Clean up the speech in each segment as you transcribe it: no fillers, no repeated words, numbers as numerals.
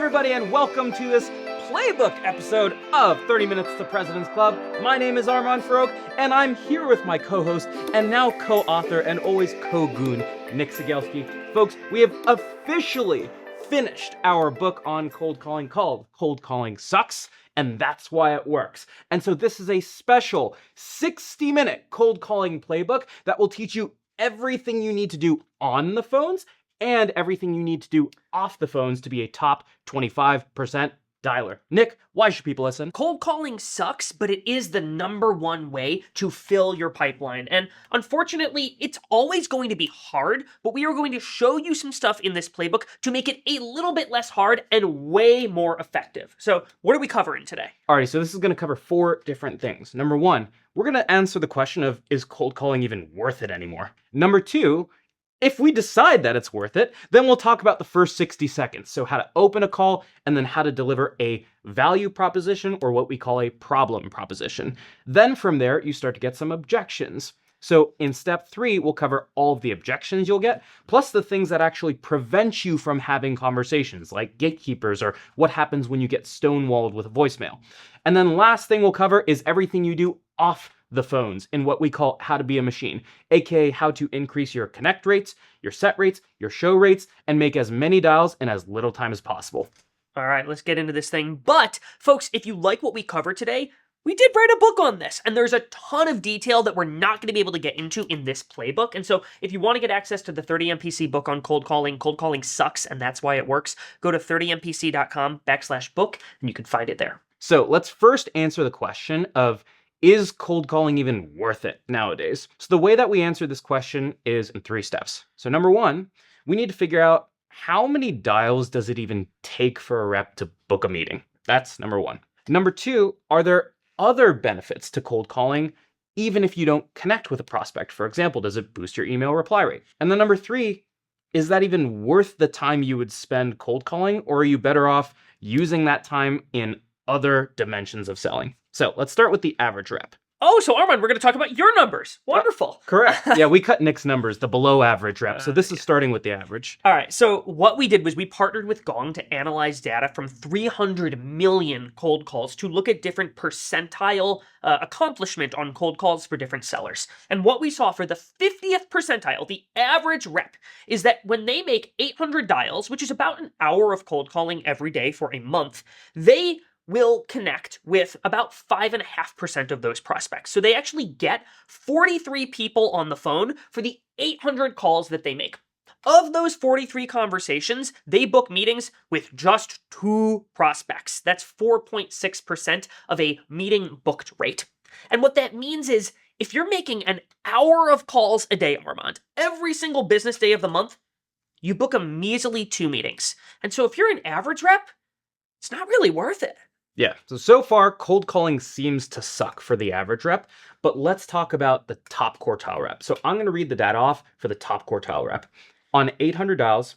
everybody, and welcome to this playbook episode of 30 Minutes to President's Club. My name is Armand Farouk, and I'm here with my co-host and now co-author and always co-goon, Nick Cegelski. Folks, we have officially finished our book on cold calling called Cold Calling Sucks, and That's Why It Works. And so this is a special 60-minute cold calling playbook that will teach you everything you need to do on the phones and everything you need to do off the phones to be a top 25% dialer. Nick, why should people listen? Cold calling sucks, but it is the number one way to fill your pipeline. And unfortunately, it's always going to be hard, but we are going to show you some stuff in this playbook to make it a little bit less hard and way more effective. So what are we covering today? Alrighty, so this is going to cover 4 different things. Number 1, we're going to answer the question of, is cold calling even worth it anymore? Number 2, if we decide that it's worth it, then we'll talk about the first 60 seconds. So how to open a call and then how to deliver a value proposition or what we call a problem proposition. Then from there, you start to get some objections. So in step 3, we'll cover all of the objections you'll get, plus the things that actually prevent you from having conversations, like gatekeepers or what happens when you get stonewalled with a voicemail. And then last thing we'll cover is everything you do off the phones in what we call how to be a machine, aka how to increase your connect rates, your set rates, your show rates, and make as many dials in as little time as possible. All right, let's get into this thing. But folks, if you like what we cover today, we did write a book on this, and there's a ton of detail that we're not going to be able to get into in this playbook. And so if you want to get access to the 30MPC book on cold calling sucks, and that's why it works, go to 30mpc.com/book, and you can find it there. So let's first answer the question of, is cold calling even worth it nowadays? So the way that we answer this question is in 3 steps. So number 1, we need to figure out how many dials does it even take for a rep to book a meeting? That's number 1. Number 2, are there other benefits to cold calling even if you don't connect with a prospect? For example, does it boost your email reply rate? And then number 3, is that even worth the time you would spend cold calling, or are you better off using that time in other dimensions of selling? So let's start with the average rep. Oh, so Armand, we're going to talk about your numbers. Wonderful. Correct. Yeah, we cut Nick's numbers, the below average rep. So this is starting with the average. All right, so what we did was we partnered with Gong to analyze data from 300 million cold calls to look at different percentile accomplishment on cold calls for different sellers. And what we saw for the 50th percentile, the average rep, is that when they make 800 dials, which is about an hour of cold calling every day for a month, they will connect with about 5.5% of those prospects. So they actually get 43 people on the phone for the 800 calls that they make. Of those 43 conversations, they book meetings with just 2 prospects. That's 4.6% of a meeting booked rate. And what that means is if you're making an hour of calls a day, Armand, every single business day of the month, you book a measly 2 meetings. And so if you're an average rep, it's not really worth it. Yeah, so far, cold calling seems to suck for the average rep, but let's talk about the top quartile rep. So I'm going to read the data off for the top quartile rep. On 800 dials,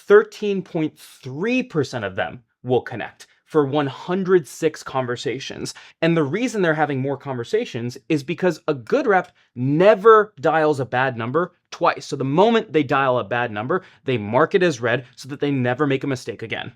13.3% of them will connect for 106 conversations. And the reason they're having more conversations is because a good rep never dials a bad number twice. So the moment they dial a bad number, they mark it as red so that they never make a mistake again.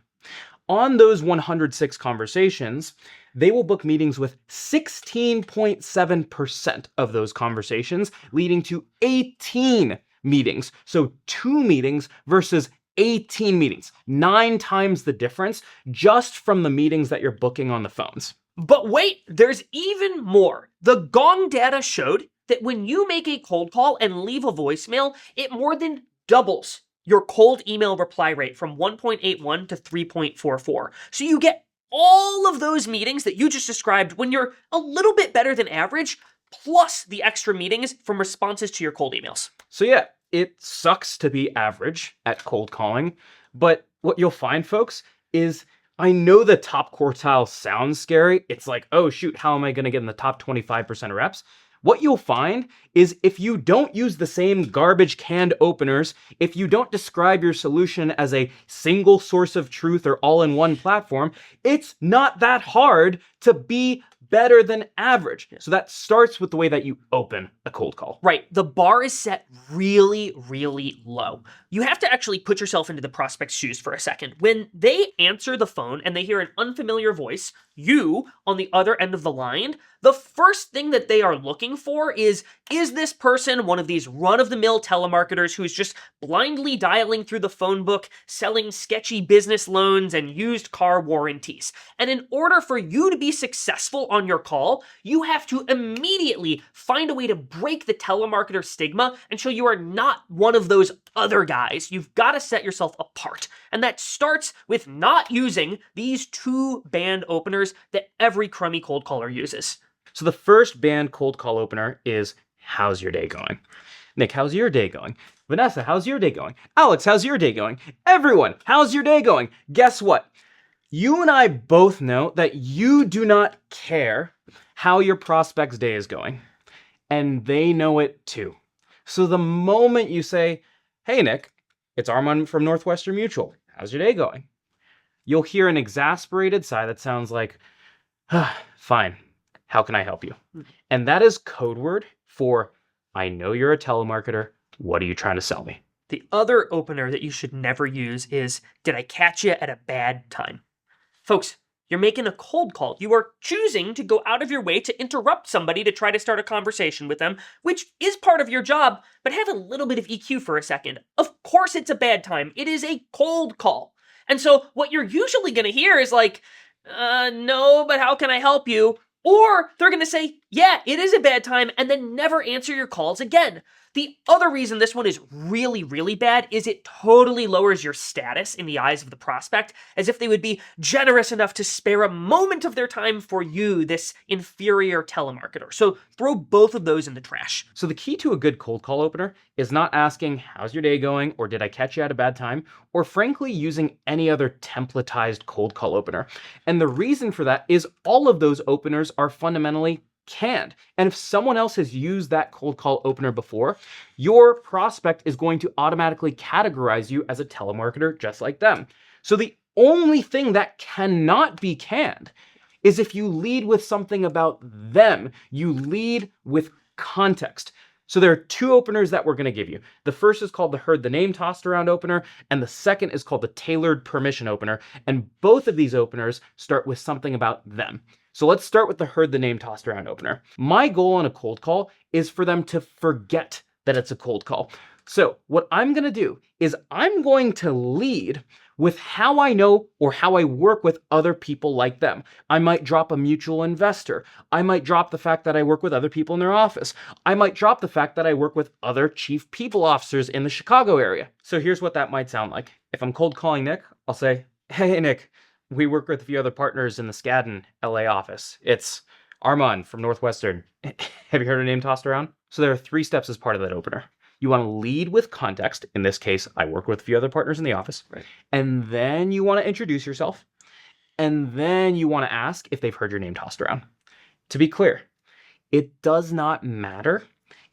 On those 106 conversations, they will book meetings with 16.7% of those conversations, leading to 18 meetings. So 2 meetings versus 18 meetings. 9 times the difference just from the meetings that you're booking on the phones. But wait, there's even more. The Gong data showed that when you make a cold call and leave a voicemail, it more than doubles your cold email reply rate from 1.81 to 3.44. So you get all of those meetings that you just described when you're a little bit better than average, plus the extra meetings from responses to your cold emails. So yeah, it sucks to be average at cold calling, but what you'll find, folks, is I know the top quartile sounds scary. It's like, oh shoot, how am I going to get in the top 25% of reps? What you'll find is if you don't use the same garbage canned openers, if you don't describe your solution as a single source of truth or all-in-one platform, it's not that hard to be better than average. So that starts with the way that you open a cold call. Right. The bar is set really, really low. You have to actually put yourself into the prospect's shoes for a second. When they answer the phone and they hear an unfamiliar voice, you on the other end of the line, the first thing that they are looking for is this person one of these run-of-the-mill telemarketers who's just blindly dialing through the phone book, selling sketchy business loans and used car warranties? And in order for you to be successful on your call, you have to immediately find a way to break the telemarketer stigma and show you are not one of those other guys. You've got to set yourself apart. And that starts with not using these two banned openers that every crummy cold caller uses. So the first banned cold call opener is, how's your day going? Nick, how's your day going? Vanessa, how's your day going? Alex, how's your day going? Everyone, how's your day going? Guess what? You and I both know that you do not care how your prospect's day is going. And they know it too. So the moment you say, hey, Nick, it's Armand from Northwestern Mutual. How's your day going? You'll hear an exasperated sigh that sounds like, fine. How can I help you? And that is code word for, I know you're a telemarketer. What are you trying to sell me? The other opener that you should never use is, did I catch you at a bad time? Folks, you're making a cold call. You are choosing to go out of your way to interrupt somebody to try to start a conversation with them, which is part of your job, but have a little bit of EQ for a second. Of course it's a bad time. It is a cold call. And so what you're usually going to hear is like, no, but how can I help you? Or they're going to say, yeah, it is a bad time, and then never answer your calls again. The other reason this one is really, really bad is it totally lowers your status in the eyes of the prospect, as if they would be generous enough to spare a moment of their time for you, this inferior telemarketer. So throw both of those in the trash. So the key to a good cold call opener is not asking, how's your day going? Or did I catch you at a bad time? Or frankly, using any other templatized cold call opener. And the reason for that is all of those openers are fundamentally canned. And if someone else has used that cold call opener before, your prospect is going to automatically categorize you as a telemarketer just like them. So the only thing that cannot be canned is if you lead with something about them. You lead with context. So there are two openers that we're going to give you. The first is called the heard the name tossed around opener, and the second is called the tailored permission opener. And both of these openers start with something about them. So let's start with the heard the name tossed around opener. My goal on a cold call is for them to forget that it's a cold call. So what I'm going to do is I'm going to lead with how I know or how I work with other people like them. I might drop a mutual investor. I might drop the fact that I work with other people in their office. I might drop the fact that I work with other chief people officers in the Chicago area. So here's what that might sound like. If I'm cold calling Nick, I'll say, hey, Nick, we work with a few other partners in the Skadden LA office. It's Armand from Northwestern. Have you heard her name tossed around? So there are 3 steps as part of that opener. You want to lead with context. In this case, I work with a few other partners in the office. Right. And then you want to introduce yourself. And then you want to ask if they've heard your name tossed around. To be clear, it does not matter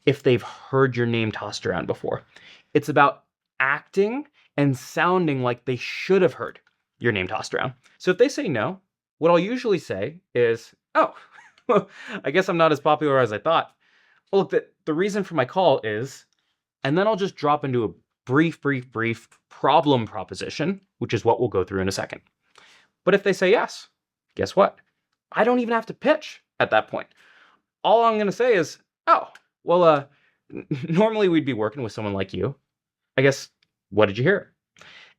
if they've heard your name tossed around before. It's about acting and sounding like they should have heard your name tossed around. So if they say no, what I'll usually say is, oh, I guess I'm not as popular as I thought. Well, look, the reason for my call is, and then I'll just drop into a brief problem proposition, which is what we'll go through in a second. But if they say yes, guess what? I don't even have to pitch at that point. All I'm going to say is, oh, well, normally we'd be working with someone like you. I guess, what did you hear?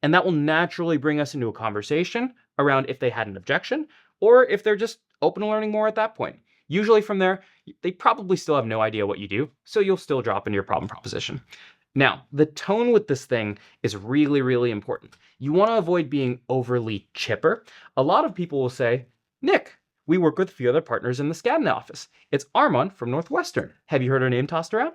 And that will naturally bring us into a conversation around if they had an objection or if they're just open to learning more at that point. Usually from there, they probably still have no idea what you do, so you'll still drop into your problem proposition. Now, the tone with this thing is really, really important. You want to avoid being overly chipper. A lot of people will say, Nick, we work with a few other partners in the Skadden office. It's Armand from Northwestern. Have you heard her name tossed around?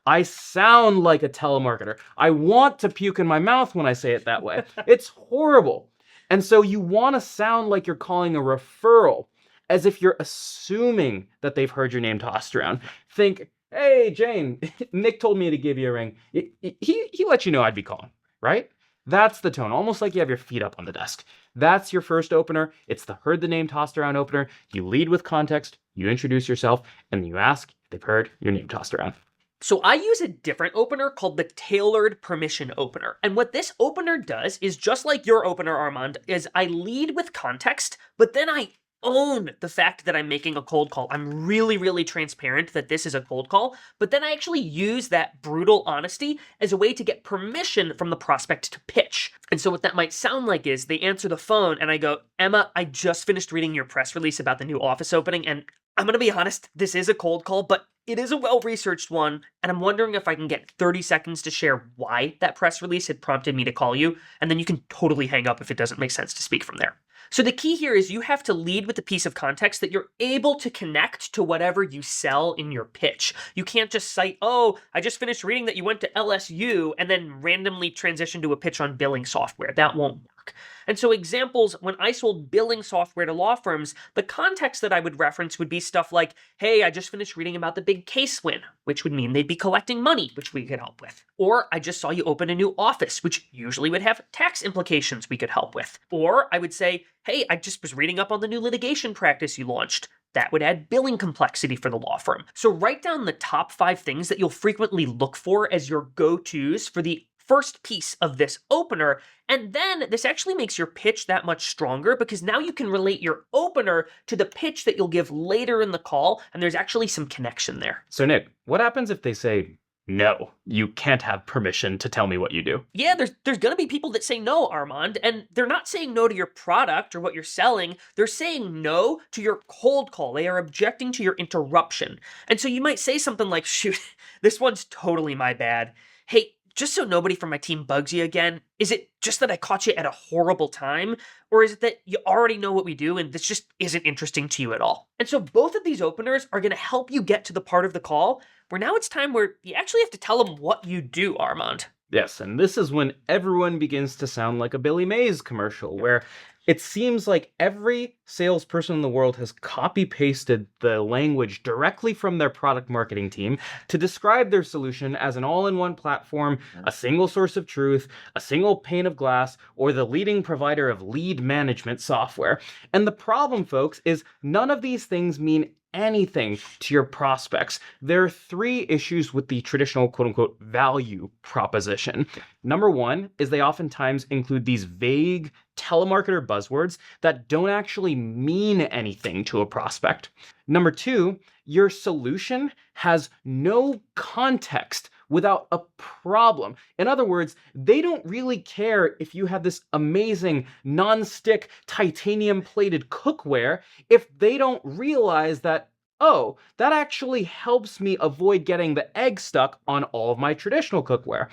I sound like a telemarketer. I want to puke in my mouth when I say it that way. It's horrible. And so you want to sound like you're calling a referral, as if you're assuming that they've heard your name tossed around. Think, hey, Jane, Nick told me to give you a ring. He let you know I'd be calling, right? That's the tone, almost like you have your feet up on the desk. That's your first opener. It's the heard the name tossed around opener. You lead with context, you introduce yourself, and you ask if they've heard your name tossed around. So I use a different opener called the tailored permission opener. And what this opener does is just like your opener, Armand, is I lead with context, but then I own the fact that I'm making a cold call. I'm really, really transparent that this is a cold call, but then I actually use that brutal honesty as a way to get permission from the prospect to pitch. And so what that might sound like is they answer the phone and I go, Emma, I just finished reading your press release about the new office opening, and I'm going to be honest, this is a cold call, but it is a well-researched one, and I'm wondering if I can get 30 seconds to share why that press release had prompted me to call you, and then you can totally hang up if it doesn't make sense to speak from there. So the key here is you have to lead with a piece of context that you're able to connect to whatever you sell in your pitch. You can't just cite, oh, I just finished reading that you went to LSU, and then randomly transition to a pitch on billing software. That won't work. And so examples, when I sold billing software to law firms, the context that I would reference would be stuff like, hey, I just finished reading about the big case win, which would mean they'd be collecting money, which we could help with. Or I just saw you open a new office, which usually would have tax implications we could help with. Or I would say, hey, I just was reading up on the new litigation practice you launched. That would add billing complexity for the law firm. So write down the top 5 things that you'll frequently look for as your go-tos for the first piece of this opener, and then this actually makes your pitch that much stronger because now you can relate your opener to the pitch that you'll give later in the call, and there's actually some connection there. So Nick, what happens if they say, no, you can't have permission to tell me what you do? Yeah, there's going to be people that say no, Armand, and they're not saying no to your product or what you're selling. They're saying no to your cold call. They are objecting to your interruption. And so you might say something like, shoot, this one's totally my bad. Hey, just so nobody from my team bugs you again, is it just that I caught you at a horrible time? Or is it that you already know what we do and this just isn't interesting to you at all? And so both of these openers are going to help you get to the part of the call where now it's time where you actually have to tell them what you do, Armand. Yes, and this is when everyone begins to sound like a Billy Mays commercial, where it seems like every salesperson in the world has copy-pasted the language directly from their product marketing team to describe their solution as an all-in-one platform, a single source of truth, a single pane of glass, or the leading provider of lead management software. And the problem, folks, is none of these things mean anything to your prospects. There are 3 issues with the traditional quote-unquote value proposition. Number 1 is they oftentimes include these vague telemarketer buzzwords that don't actually mean anything to a prospect. Number 2, your solution has no context without a problem. In other words, they don't really care if you have this amazing non-stick titanium plated cookware if they don't realize that, oh, that actually helps me avoid getting the egg stuck on all of my traditional cookware.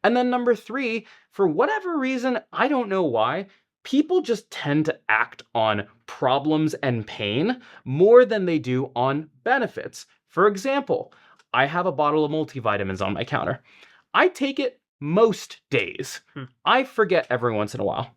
And then number 3, for whatever reason, I don't know why, people just tend to act on problems and pain more than they do on benefits. For example, I have a bottle of multivitamins on my counter. I take it most days. I forget every once in a while.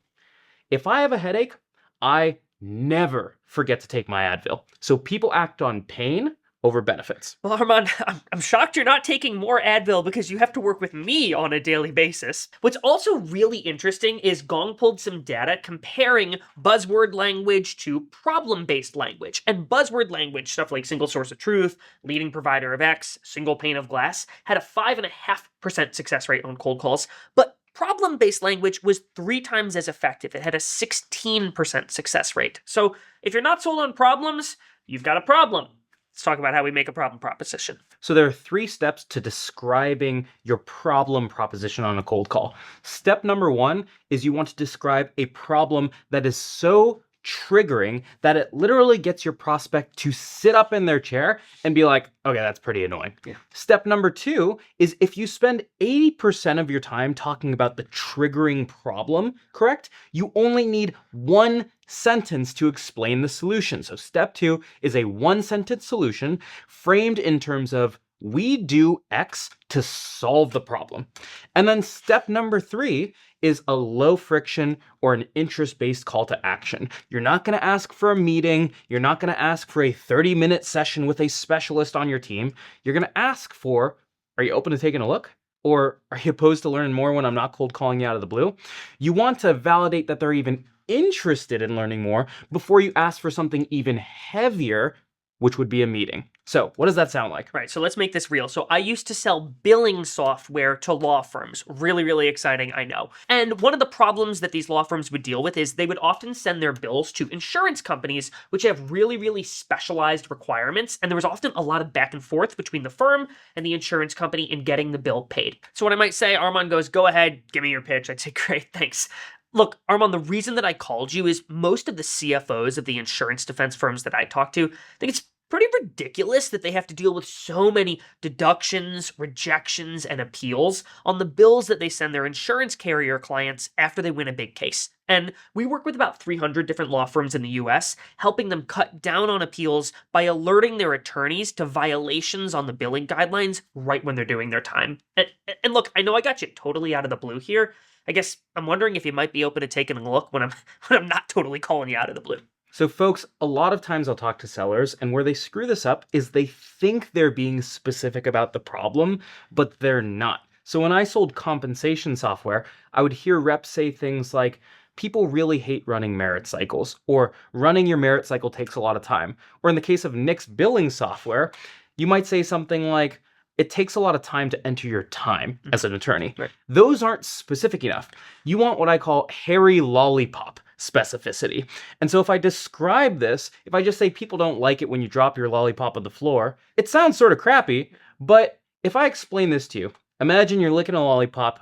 If I have a headache, I never forget to take my Advil. So people act on pain over benefits. Well, Armand, I'm shocked you're not taking more Advil because you have to work with me on a daily basis. What's also really interesting is Gong pulled some data comparing buzzword language to problem-based language. And buzzword language, stuff like single source of truth, leading provider of X, single pane of glass, had a 5.5% success rate on cold calls, but problem-based language was 3 times as effective. It had a 16% success rate. So if you're not sold on problems, you've got a problem. Let's talk about how we make a problem proposition. So there are 3 steps to describing your problem proposition on a cold call. Step number 1 is you want to describe a problem that is so triggering that it literally gets your prospect to sit up in their chair and be like, okay, that's pretty annoying. Yeah. Step number 2 is if you spend 80% of your time talking about the triggering problem, correct? You only need 1 sentence to explain the solution. So step 2 is a 1-sentence solution framed in terms of we do X to solve the problem. And then step number 3 is a low friction or an interest-based call to action. You're not going to ask for a meeting. You're not going to ask for a 30-minute session with a specialist on your team. You're going to ask for, are you open to taking a look? Or are you opposed to learning more when I'm not cold calling you out of the blue? You want to validate that they're even interested in learning more before you ask for something even heavier, which would be a meeting. So what does that sound like? Right, so let's make this real. So I used to sell billing software to law firms. Really, really exciting, I know. And one of the problems that these law firms would deal with is they would often send their bills to insurance companies, which have really, really specialized requirements. And there was often a lot of back and forth between the firm and the insurance company in getting the bill paid. So when I might say, Armand goes, go ahead, give me your pitch, I'd say, great, thanks. Look, Armand, the reason that I called you is most of the CFOs of the insurance defense firms that I talk to think it's pretty ridiculous that they have to deal with so many deductions, rejections, and appeals on the bills that they send their insurance carrier clients after they win a big case. And we work with about 300 different law firms in the US, helping them cut down on appeals by alerting their attorneys to violations on the billing guidelines right when they're doing their time. And look, I know I got you totally out of the blue here. I guess I'm wondering if you might be open to taking a look when I'm not totally calling you out of the blue. So folks, a lot of times I'll talk to sellers, and where they screw this up is they think they're being specific about the problem, but they're not. So when I sold compensation software, I would hear reps say things like, people really hate running merit cycles, or running your merit cycle takes a lot of time. Or in the case of Nick's billing software, you might say something like, it takes a lot of time to enter your time as an attorney. Right. Those aren't specific enough. You want what I call hairy lollipop specificity. And so if I describe this, if I just say people don't like it when you drop your lollipop on the floor, it sounds sort of crappy, but if I explain this to you, imagine you're licking a lollipop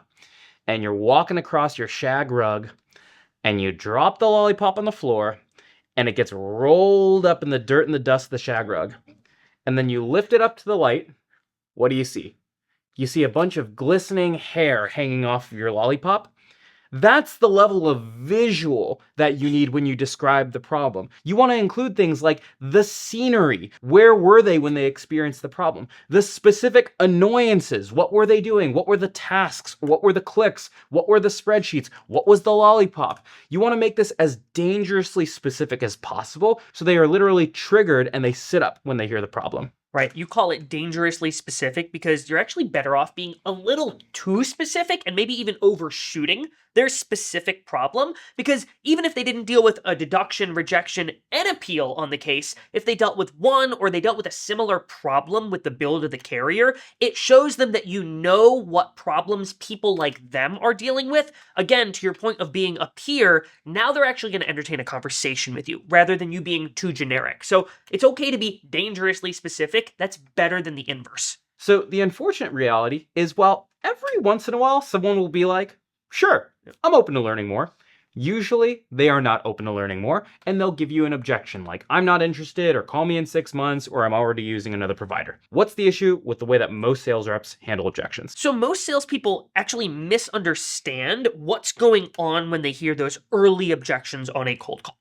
and you're walking across your shag rug and you drop the lollipop on the floor and it gets rolled up in the dirt and the dust of the shag rug. And then you lift it up to the light. What do you see? You see a bunch of glistening hair hanging off of your lollipop. That's the level of visual that you need when you describe the problem. You want to include things like the scenery. Where were they when they experienced the problem? The specific annoyances. What were they doing? What were the tasks? What were the clicks? What were the spreadsheets? What was the lollipop? You want to make this as dangerously specific as possible so they are literally triggered and they sit up when they hear the problem. Right, you call it dangerously specific because you're actually better off being a little too specific and maybe even overshooting their specific problem, because even if they didn't deal with a deduction, rejection, and appeal on the case, if they dealt with one or they dealt with a similar problem with the bill to the carrier, it shows them that you know what problems people like them are dealing with. Again, to your point of being a peer, now they're actually going to entertain a conversation with you rather than you being too generic. So it's okay to be dangerously specific. That's better than the inverse. So the unfortunate reality is, well, every once in a while, someone will be like, sure, I'm open to learning more. Usually, they are not open to learning more, and they'll give you an objection like, I'm not interested, or call me in 6 months, or I'm already using another provider. What's the issue with the way that most sales reps handle objections? So most salespeople actually misunderstand what's going on when they hear those early objections on a cold call.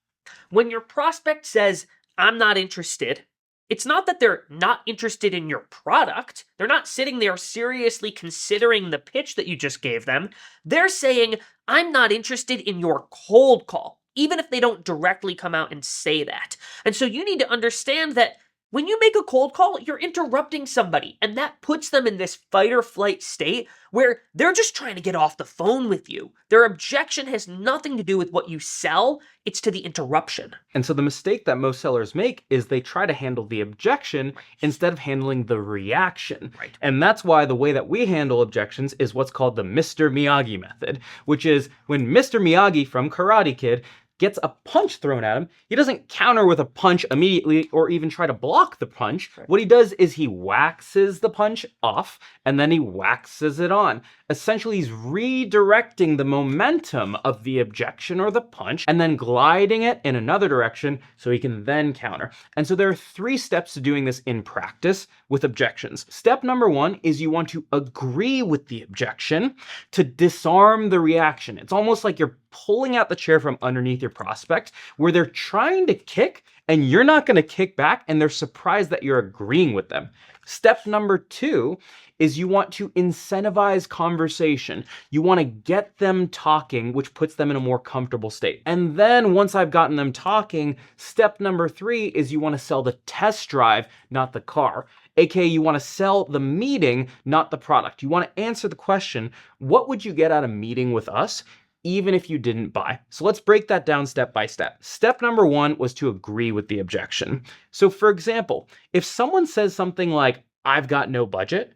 When your prospect says, I'm not interested, it's not that they're not interested in your product. They're not sitting there seriously considering the pitch that you just gave them. They're saying, I'm not interested in your cold call, even if they don't directly come out and say that. And so you need to understand that when you make a cold call, you're interrupting somebody, and that puts them in this fight or flight state where they're just trying to get off the phone with you. Their objection has nothing to do with what you sell, it's to the interruption. And so the mistake that most sellers make is they try to handle the objection instead of handling the reaction. Right. And that's why the way that we handle objections is what's called the Mr. Miyagi method, which is when Mr. Miyagi from Karate Kid gets a punch thrown at him, he doesn't counter with a punch immediately or even try to block the punch. Right. What he does is he waxes the punch off and then he waxes it on. Essentially, he's redirecting the momentum of the objection or the punch and then gliding it in another direction so he can then counter. And so there are 3 steps to doing this in practice with objections. Step number 1 is you want to agree with the objection to disarm the reaction. It's almost like you're pulling out the chair from underneath your prospect where they're trying to kick and you're not going to kick back and they're surprised that you're agreeing with them. Step number 2 is you want to incentivize conversation. You want to get them talking, which puts them in a more comfortable state. And then once I've gotten them talking, step number 3 is you want to sell the test drive, not the car. AKA you want to sell the meeting, not the product. You want to answer the question, what would you get out of meeting with us even if you didn't buy? So let's break that down step by step. Step number 1 was to agree with the objection. So for example, if someone says something like, I've got no budget,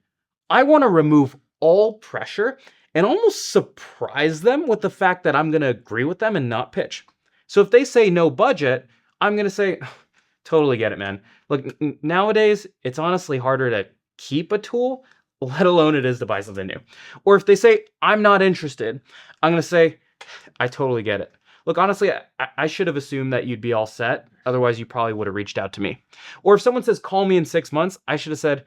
I want to remove all pressure and almost surprise them with the fact that I'm going to agree with them and not pitch. So if they say no budget, I'm going to say, totally get it, man. Look, nowadays, it's honestly harder to keep a tool, let alone it is to buy something new. Or if they say, I'm not interested, I'm going to say, I totally get it. Look, honestly, I should have assumed that you'd be all set. Otherwise, you probably would have reached out to me. Or if someone says, call me in 6 months, I should have said,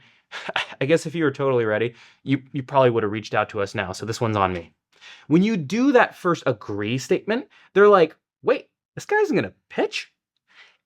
I guess if you were totally ready, you probably would have reached out to us now. So this one's on me. When you do that first agree statement, they're like, wait, this guy isn't going to pitch?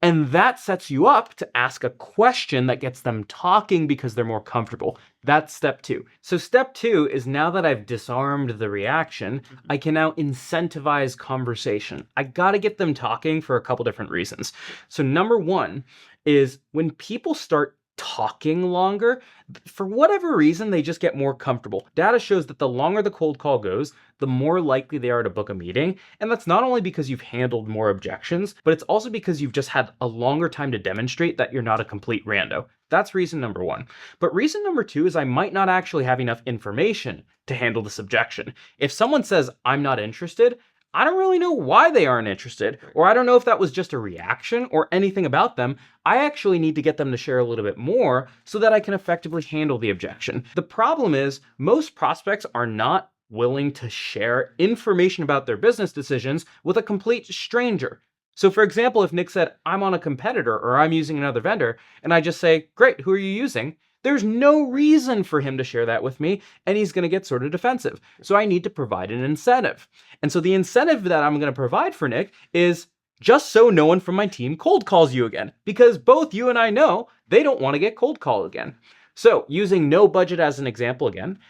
And that sets you up to ask a question that gets them talking because they're more comfortable. That's step 2. So step 2 is now that I've disarmed the reaction, I can now incentivize conversation. I got to get them talking for a couple different reasons. So number 1 is when people start talking longer, for whatever reason, they just get more comfortable. Data shows that the longer the cold call goes, the more likely they are to book a meeting. And that's not only because you've handled more objections, but it's also because you've just had a longer time to demonstrate that you're not a complete rando. That's reason number 1. But reason number 2 is I might not actually have enough information to handle this objection. If someone says, I'm not interested, I don't really know why they aren't interested, or I don't know if that was just a reaction or anything about them. I actually need to get them to share a little bit more so that I can effectively handle the objection. The problem is most prospects are not willing to share information about their business decisions with a complete stranger. So for example, if Nick said, I'm on a competitor or I'm using another vendor, and I just say, great, who are you using? There's no reason for him to share that with me, and he's going to get sort of defensive. So I need to provide an incentive. And so the incentive that I'm going to provide for Nick is just so no one from my team cold calls you again, because both you and I know they don't want to get cold called again. So using no budget as an example again,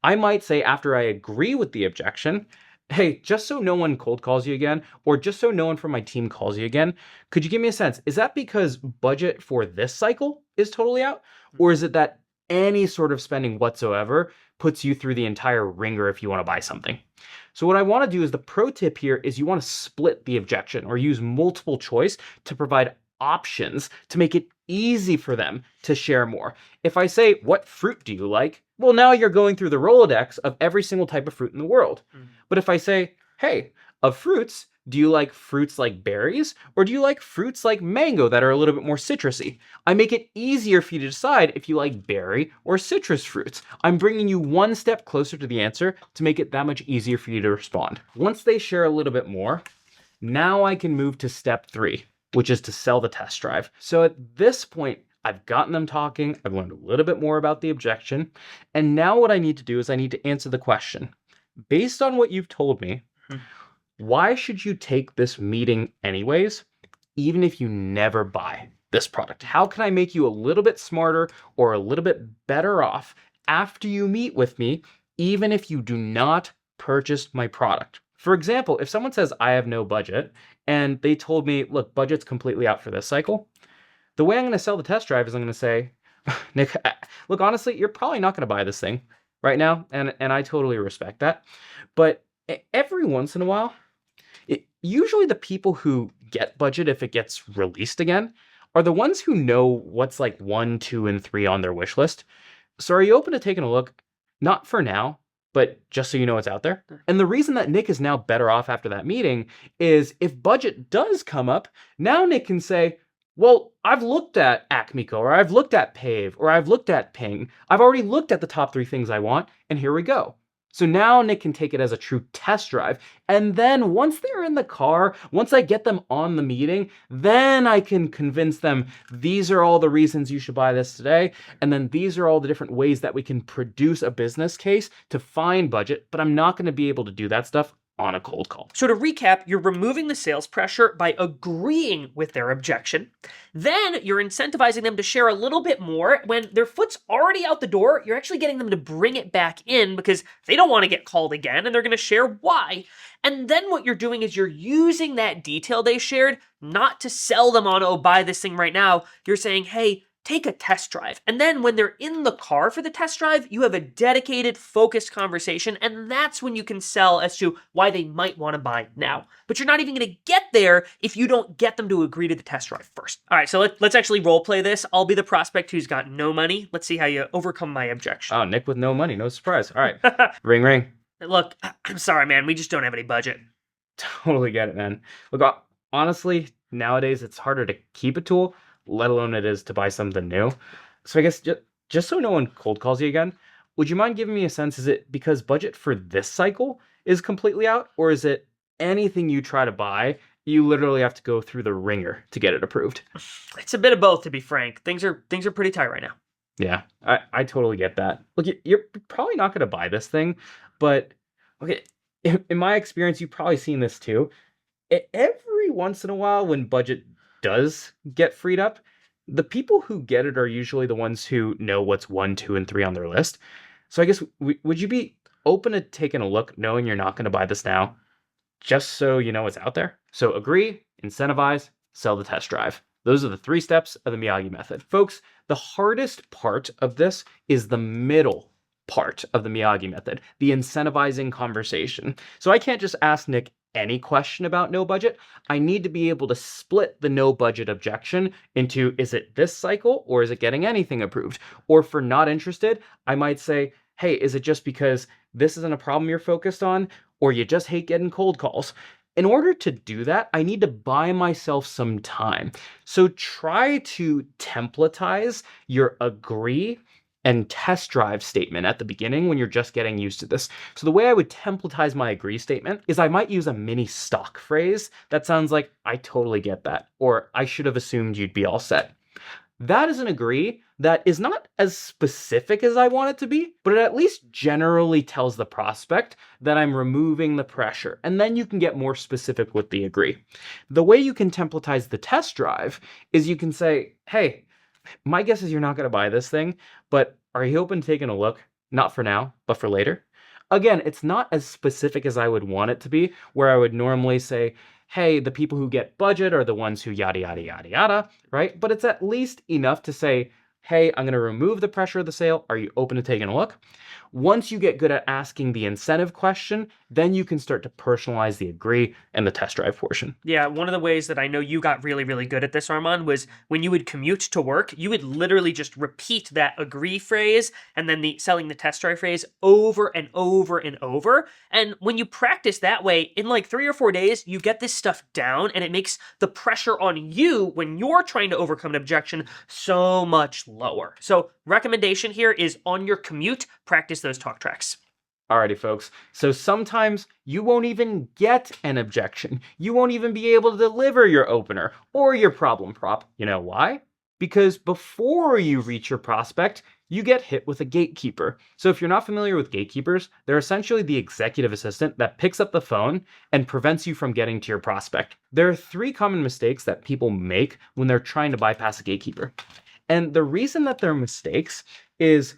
I might say after I agree with the objection, hey, just so no one cold calls you again, or just so no one from my team calls you again, could you give me a sense? Is that because budget for this cycle is totally out? Or is it that any sort of spending whatsoever puts you through the entire ringer if you want to buy something? So what I want to do is the pro tip here is you want to split the objection or use multiple choice to provide options to make it easy for them to share more. If I say, what fruit do you like? Well, now you're going through the Rolodex of every single type of fruit in the world. But if I say, hey, of fruits, do you like fruits like berries, or do you like fruits like mango that are a little bit more citrusy? I make it easier for you to decide if you like berry or citrus fruits. I'm bringing you one step closer to the answer to make it that much easier for you to respond. Once they share a little bit more, now I can move to step 3, which is to sell the test drive. So at this point, I've gotten them talking, I've learned a little bit more about the objection, and now what I need to do is I need to answer the question. Based on what you've told me, why should you take this meeting anyways, even if you never buy this product? How can I make you a little bit smarter or a little bit better off after you meet with me, even if you do not purchase my product? For example, if someone says, I have no budget, and they told me, look, budget's completely out for this cycle, the way I'm going to sell the test drive is I'm going to say, Nick, look, honestly, you're probably not going to buy this thing right now, and I totally respect that. But every once in a while, usually the people who get budget if it gets released again are the ones who know what's like 1, 2, and 3 on their wish list. So are you open to taking a look? Not for now, but just so you know it's out there. And the reason that Nick is now better off after that meeting is if budget does come up, now Nick can say, well, I've looked at Acmeco, or I've looked at Pave, or I've looked at Ping. I've already looked at the top 3 things I want, and here we go. So now Nick can take it as a true test drive. And then once they're in the car, once I get them on the meeting, then I can convince them, these are all the reasons you should buy this today. And then these are all the different ways that we can produce a business case to find budget. But I'm not going to be able to do that stuff on a cold call. So to recap, you're removing the sales pressure by agreeing with their objection. Then you're incentivizing them to share a little bit more. When their foot's already out the door, you're actually getting them to bring it back in because they don't want to get called again and they're going to share why. And then what you're doing is you're using that detail they shared not to sell them on, oh, buy this thing right now. You're saying, hey, take a test drive. And then when they're in the car for the test drive, you have a dedicated, focused conversation, and that's when you can sell as to why they might want to buy now. But you're not even going to get there if you don't get them to agree to the test drive first. All right, so let's actually role play this. I'll be the prospect who's got no money. Let's see how you overcome my objection. Oh, Nick with no money, no surprise. All right, ring, ring. Look, I'm sorry, man. We just don't have any budget. Totally get it, man. Look, honestly, nowadays it's harder to keep a tool, let alone it is to buy something new. So I guess just so no one cold calls you again, would you mind giving me a sense? Is it because budget for this cycle is completely out, or is it anything you try to buy, you literally have to go through the ringer to get it approved? It's a bit of both, to be frank. Things are pretty tight right now. Yeah, I totally get that. Look, you're probably not going to buy this thing, but okay, in my experience, you've probably seen this too. Every once in a while, when budget does get freed up, the people who get it are usually the ones who know what's 1, 2, and 3 on their list. So I guess, would you be open to taking a look, knowing you're not going to buy this now, just so you know it's out there? So agree, incentivize, sell the test drive. Those are the 3 steps of the Miyagi method. Folks, the hardest part of this is the middle part of the Miyagi method, the incentivizing conversation. So I can't just ask Nick any question about no budget. I need to be able to split the no budget objection into, is it this cycle or is it getting anything approved? Or for not interested, I might say, hey, is it just because this isn't a problem you're focused on, or you just hate getting cold calls? In order to do that, I need to buy myself some time. So try to templatize your agree and test drive statement at the beginning when you're just getting used to this. So the way I would templatize my agree statement is I might use a mini stock phrase that sounds like, I totally get that, or I should have assumed you'd be all set. That is an agree that is not as specific as I want it to be, but it at least generally tells the prospect that I'm removing the pressure. And then you can get more specific with the agree. The way you can templatize the test drive is you can say, hey, my guess is you're not going to buy this thing, but are you open to taking a look? Not for now, but for later. Again, it's not as specific as I would want it to be, where I would normally say, hey, the people who get budget are the ones who yada, yada, yada, yada, right? But it's at least enough to say, hey, I'm going to remove the pressure of the sale. Are you open to taking a look? Once you get good at asking the incentive question, then you can start to personalize the agree and the test drive portion. Yeah, one of the ways that I know you got really, really good at this, Armand, was when you would commute to work, you would literally just repeat that agree phrase and then the selling the test drive phrase over and over and over. And when you practice that way, in like 3 or 4 days, you get this stuff down, and it makes the pressure on you when you're trying to overcome an objection so much lower. So recommendation here is on your commute, practice those talk tracks. Alrighty, folks. So sometimes you won't even get an objection. You won't even be able to deliver your opener or your problem prop. You know why? Because before you reach your prospect, you get hit with a gatekeeper. So if you're not familiar with gatekeepers, they're essentially the executive assistant that picks up the phone and prevents you from getting to your prospect. There are 3 common mistakes that people make when they're trying to bypass a gatekeeper. And the reason that they're mistakes is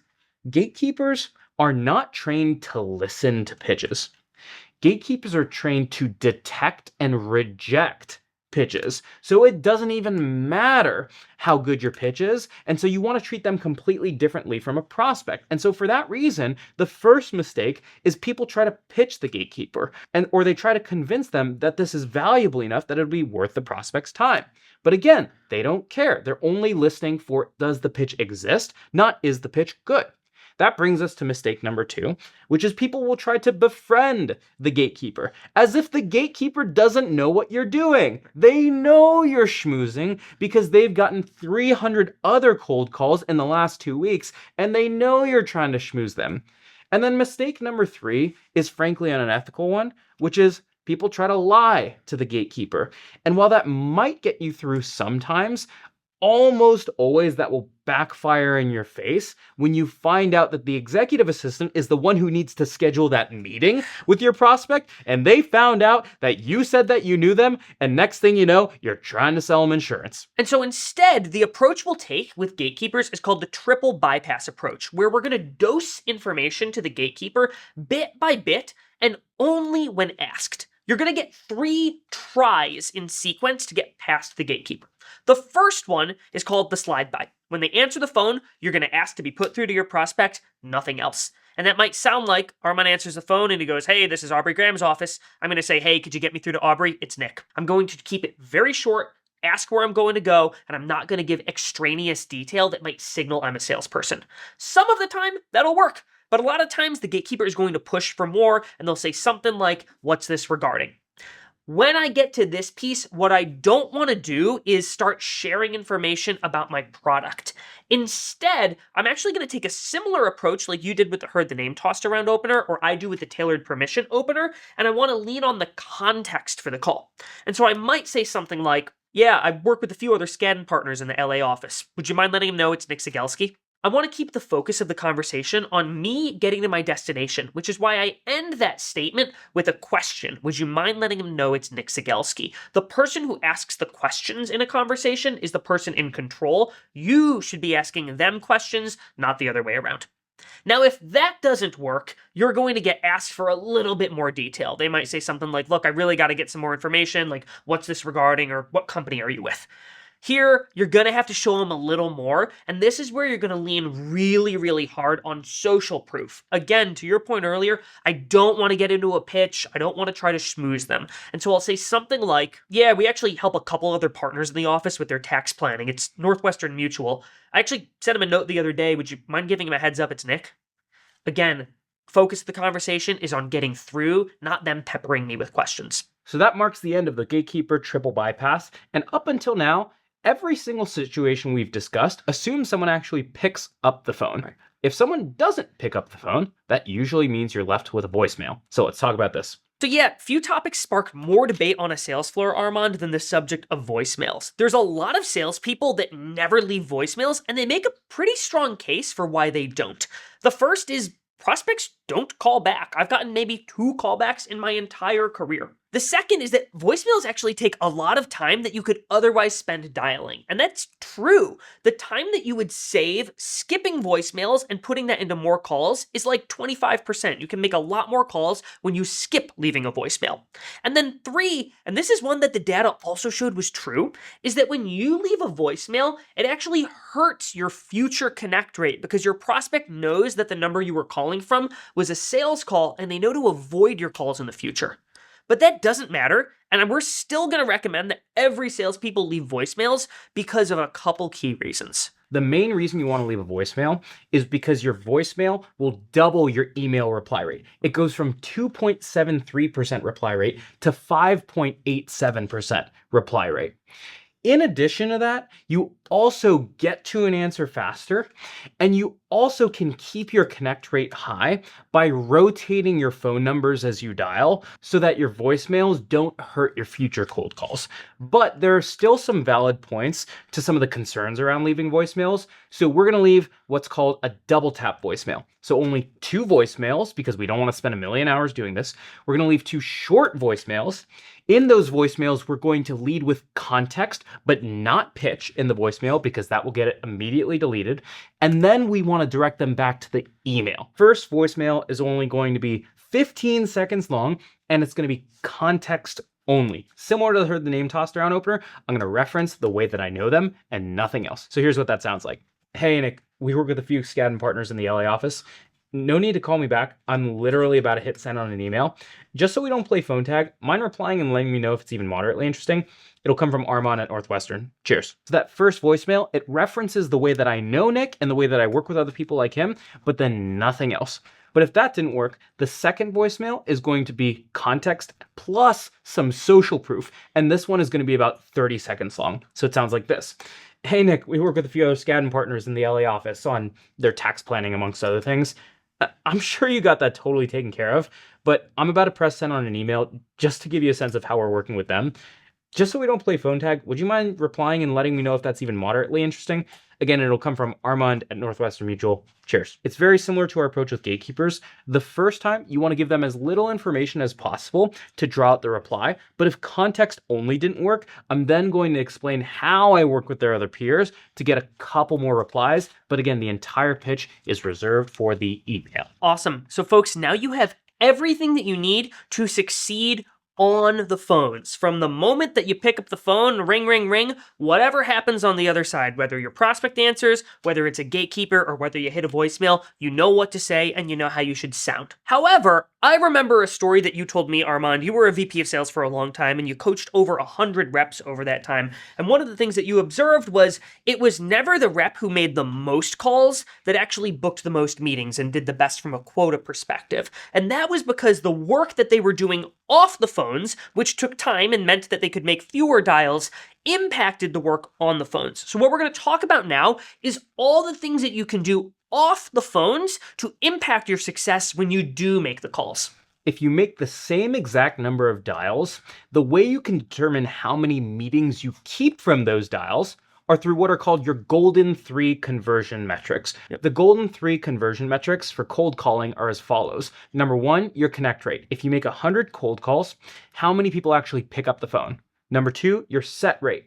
gatekeepers are not trained to listen to pitches. Gatekeepers are trained to detect and reject pitches. So it doesn't even matter how good your pitch is. And so you want to treat them completely differently from a prospect. And so for that reason, the first mistake is people try to pitch the gatekeeper, or they try to convince them that this is valuable enough that it'll be worth the prospect's time. But again, they don't care. They're only listening for, does the pitch exist? Not, is the pitch good? That brings us to mistake number 2, which is people will try to befriend the gatekeeper, as if the gatekeeper doesn't know what you're doing. They know you're schmoozing because they've gotten 300 other cold calls in the last 2 weeks, and they know you're trying to schmooze them. And then mistake number 3 is frankly an unethical one, which is people try to lie to the gatekeeper. And while that might get you through sometimes, almost always that will backfire in your face when you find out that the executive assistant is the one who needs to schedule that meeting with your prospect, and they found out that you said that you knew them, and next thing you know, you're trying to sell them insurance. And so instead, the approach we'll take with gatekeepers is called the triple bypass approach, where we're going to dose information to the gatekeeper bit by bit and only when asked. You're going to get 3 tries in sequence to get past the gatekeeper. The first one is called the slide by. When they answer the phone, you're going to ask to be put through to your prospect, nothing else. And that might sound like Armand answers the phone and he goes, "Hey, this is Aubrey Graham's office." I'm going to say, "Hey, could you get me through to Aubrey? It's Nick." I'm going to keep it very short, ask where I'm going to go, and I'm not going to give extraneous detail that might signal I'm a salesperson. Some of the time, that'll work. But a lot of times, the gatekeeper is going to push for more, and they'll say something like, "What's this regarding?" When I get to this piece, what I don't want to do is start sharing information about my product. Instead, I'm actually going to take a similar approach like you did with the heard the name tossed around opener, or I do with the tailored permission opener, and I want to lean on the context for the call. And so I might say something like, "Yeah, I work with a few other Skadden partners in the LA office. Would you mind letting him know it's Nick Cegelski?" I want to keep the focus of the conversation on me getting to my destination, which is why I end that statement with a question. Would you mind letting him know it's Nick Cegelski? The person who asks the questions in a conversation is the person in control. You should be asking them questions, not the other way around. Now, if that doesn't work, you're going to get asked for a little bit more detail. They might say something like, "Look, I really got to get some more information, like what's this regarding, or what company are you with?" Here, you're going to have to show them a little more, and this is where you're going to lean really, really hard on social proof. Again, to your point earlier, I don't want to get into a pitch. I don't want to try to schmooze them. And so I'll say something like, "Yeah, we actually help a couple other partners in the office with their tax planning. It's Northwestern Mutual. I actually sent him a note the other day. Would you mind giving him a heads up? It's Nick." Again, focus of the conversation is on getting through, not them peppering me with questions. So that marks the end of the gatekeeper triple bypass, and up until now, every single situation we've discussed assumes someone actually picks up the phone. Right. If someone doesn't pick up the phone, that usually means you're left with a voicemail. So let's talk about this. So yeah, few topics spark more debate on a sales floor, Armand, than the subject of voicemails. There's a lot of salespeople that never leave voicemails, and they make a pretty strong case for why they don't. The first is prospects don't call back. I've gotten maybe 2 callbacks in my entire career. The second is that voicemails actually take a lot of time that you could otherwise spend dialing. And that's true. The time that you would save skipping voicemails and putting that into more calls is like 25%. You can make a lot more calls when you skip leaving a voicemail. And then 3, and this is one that the data also showed was true, is that when you leave a voicemail, it actually hurts your future connect rate because your prospect knows that the number you were calling from was a sales call and they know to avoid your calls in the future. But that doesn't matter, and we're still going to recommend that every salespeople leave voicemails because of a couple key reasons. The main reason you want to leave a voicemail is because your voicemail will double your email reply rate. It goes from 2.73% reply rate to 5.87% reply rate. In addition to that, you also get to an answer faster, and you also can keep your connect rate high by rotating your phone numbers as you dial so that your voicemails don't hurt your future cold calls. But there are still some valid points to some of the concerns around leaving voicemails, so we're going to leave what's called a double tap voicemail. So only 2 voicemails, because we don't want to spend a million hours doing this. We're going to leave 2 short voicemails. In those voicemails, we're going to lead with context, but not pitch in the voicemail because that will get it immediately deleted. And then we want to direct them back to the email. First voicemail is only going to be 15 seconds long, and it's going to be context only. Similar to the name tossed around opener, I'm going to reference the way that I know them and nothing else. So here's what that sounds like. "Hey, Nick, we work with a few Skadden partners in the LA office. No need to call me back. I'm literally about to hit send on an email. Just so we don't play phone tag, mind replying and letting me know if it's even moderately interesting? It'll come from Armand at Northwestern. Cheers." So that first voicemail, it references the way that I know Nick and the way that I work with other people like him, but then nothing else. But if that didn't work, the second voicemail is going to be context plus some social proof. And this one is going to be about 30 seconds long. So it sounds like this. "Hey, Nick, we work with a few other Skadden partners in the LA office on their tax planning, amongst other things. I'm sure you got that totally taken care of, but I'm about to press send on an email just to give you a sense of how we're working with them. Just so we don't play phone tag, would you mind replying and letting me know if that's even moderately interesting? Again, it'll come from Armand at Northwestern Mutual. Cheers." It's very similar to our approach with gatekeepers. The first time, you want to give them as little information as possible to draw out the reply. But if context only didn't work, I'm then going to explain how I work with their other peers to get a couple more replies. But again, the entire pitch is reserved for the email. Awesome. So folks, now you have everything that you need to succeed on the phones. From the moment that you pick up the phone, ring, ring, ring, whatever happens on the other side, whether your prospect answers, whether it's a gatekeeper, or whether you hit a voicemail, you know what to say and you know how you should sound. However, I remember a story that you told me, Armand. You were a VP of sales for a long time and you coached over 100 reps over that time. And one of the things that you observed was it was never the rep who made the most calls that actually booked the most meetings and did the best from a quota perspective. And that was because the work that they were doing off the phones, which took time and meant that they could make fewer dials, impacted the work on the phones. So what we're going to talk about now is all the things that you can do off the phones to impact your success when you do make the calls. If you make the same exact number of dials, the way you can determine how many meetings you keep from those dials are through what are called your golden 3 conversion metrics. The golden 3 conversion metrics for cold calling are as follows. Number 1, your connect rate. If you make 100 cold calls, how many people actually pick up the phone? Number 2, your set rate.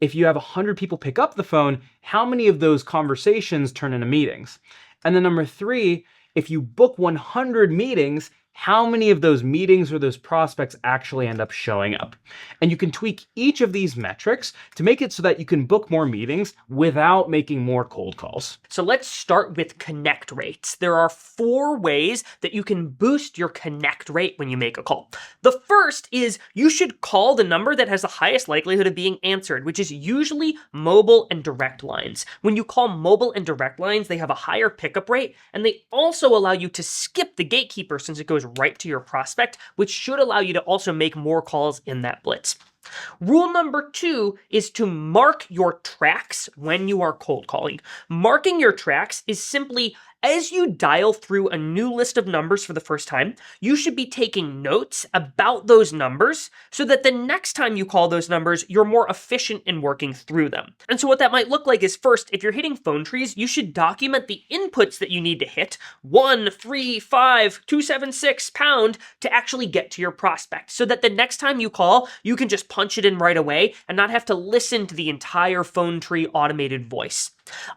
If you have 100 people pick up the phone, how many of those conversations turn into meetings? And then number 3, if you book 100 meetings, how many of those meetings or those prospects actually end up showing up? And you can tweak each of these metrics to make it so that you can book more meetings without making more cold calls. So let's start with connect rates. There are 4 ways that you can boost your connect rate when you make a call. The first is you should call the number that has the highest likelihood of being answered, which is usually mobile and direct lines. When you call mobile and direct lines, they have a higher pickup rate, and they also allow you to skip the gatekeeper since it goes right to your prospect, which should allow you to also make more calls in that blitz. Rule number 2 is to mark your tracks when you are cold calling. Marking your tracks is simply as you dial through a new list of numbers for the first time, you should be taking notes about those numbers so that the next time you call those numbers, you're more efficient in working through them. And so what that might look like is first, if you're hitting phone trees, you should document the inputs that you need to hit, 1, 3, 5, 2, 7, 6 pound to actually get to your prospect so that the next time you call, you can just punch it in right away and not have to listen to the entire phone tree automated voice.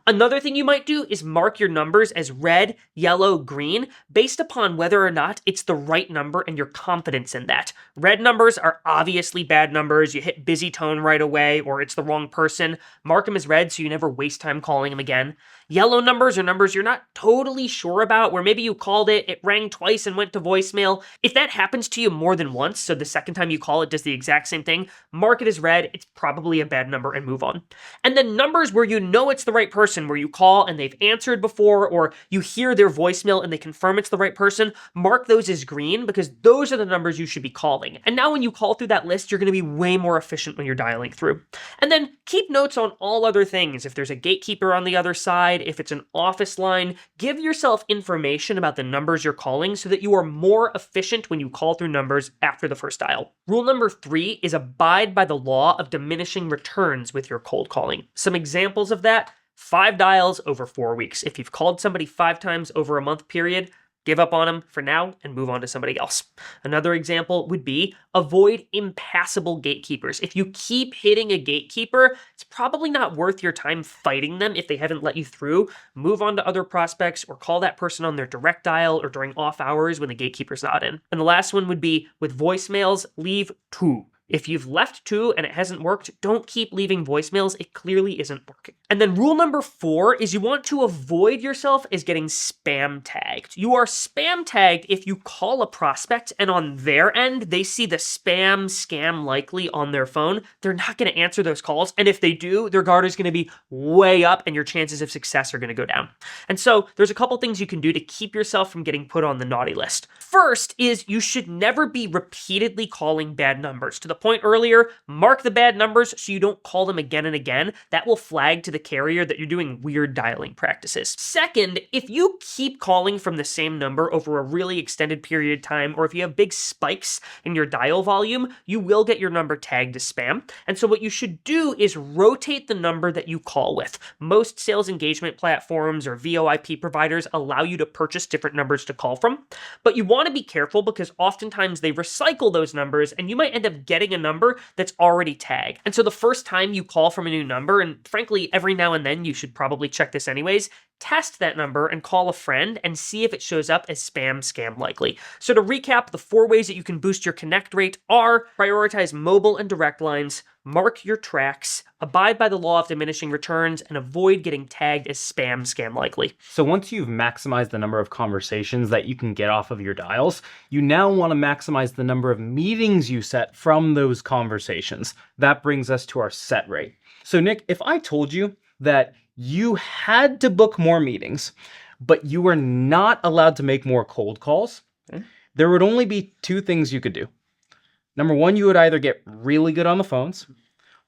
Another thing you might do is mark your numbers as red, yellow, green, based upon whether or not it's the right number and your confidence in that. Red numbers are obviously bad numbers. You hit busy tone right away, or it's the wrong person. Mark them as red so you never waste time calling them again. Yellow numbers are numbers you're not totally sure about, where maybe you called it rang twice and went to voicemail. If that happens to you more than once, so the second time you call it does the exact same thing, mark it as red. It's probably a bad number and move on. And then numbers where you know it's the right person, where you call and they've answered before, or you hear their voicemail and they confirm it's the right person, mark those as green because those are the numbers you should be calling. And now when you call through that list, you're going to be way more efficient when you're dialing through. And then keep notes on all other things. If there's a gatekeeper on the other side, if it's an office line, give yourself information about the numbers you're calling so that you are more efficient when you call through numbers after the first dial. Rule number 3 is abide by the law of diminishing returns with your cold calling. Some examples of that: 5 dials over 4 weeks. If you've called somebody 5 times over a month period, give up on them for now and move on to somebody else. Another example would be avoid impassable gatekeepers. If you keep hitting a gatekeeper, it's probably not worth your time fighting them if they haven't let you through. Move on to other prospects or call that person on their direct dial or during off hours when the gatekeeper's not in. And the last one would be with voicemails, leave 2. If you've left 2 and it hasn't worked, don't keep leaving voicemails. It clearly isn't working. And then rule number 4 is you want to avoid yourself as getting spam tagged. You are spam tagged if you call a prospect and on their end, they see the spam scam likely on their phone. They're not going to answer those calls. And if they do, their guard is going to be way up and your chances of success are going to go down. And so there's a couple things you can do to keep yourself from getting put on the naughty list. First is you should never be repeatedly calling bad numbers. To the point earlier, mark the bad numbers so you don't call them again and again. That will flag to the carrier that you're doing weird dialing practices. Second, if you keep calling from the same number over a really extended period of time, or if you have big spikes in your dial volume, you will get your number tagged as spam. And so what you should do is rotate the number that you call with. Most sales engagement platforms or VoIP providers allow you to purchase different numbers to call from, but you want to be careful because oftentimes they recycle those numbers and you might end up getting setting a number that's already tagged. And so the first time you call from a new number, and frankly, every now and then you should probably check this anyways, test that number and call a friend and see if it shows up as spam scam likely. So to recap, the 4 ways that you can boost your connect rate are prioritize mobile and direct lines, mark your tracks, abide by the law of diminishing returns, and avoid getting tagged as spam scam likely. So once you've maximized the number of conversations that you can get off of your dials, you now want to maximize the number of meetings you set from those conversations. That brings us to our set rate. So Nick, if I told you that you had to book more meetings, but you were not allowed to make more cold calls, there would only be 2 things you could do. Number 1, you would either get really good on the phones,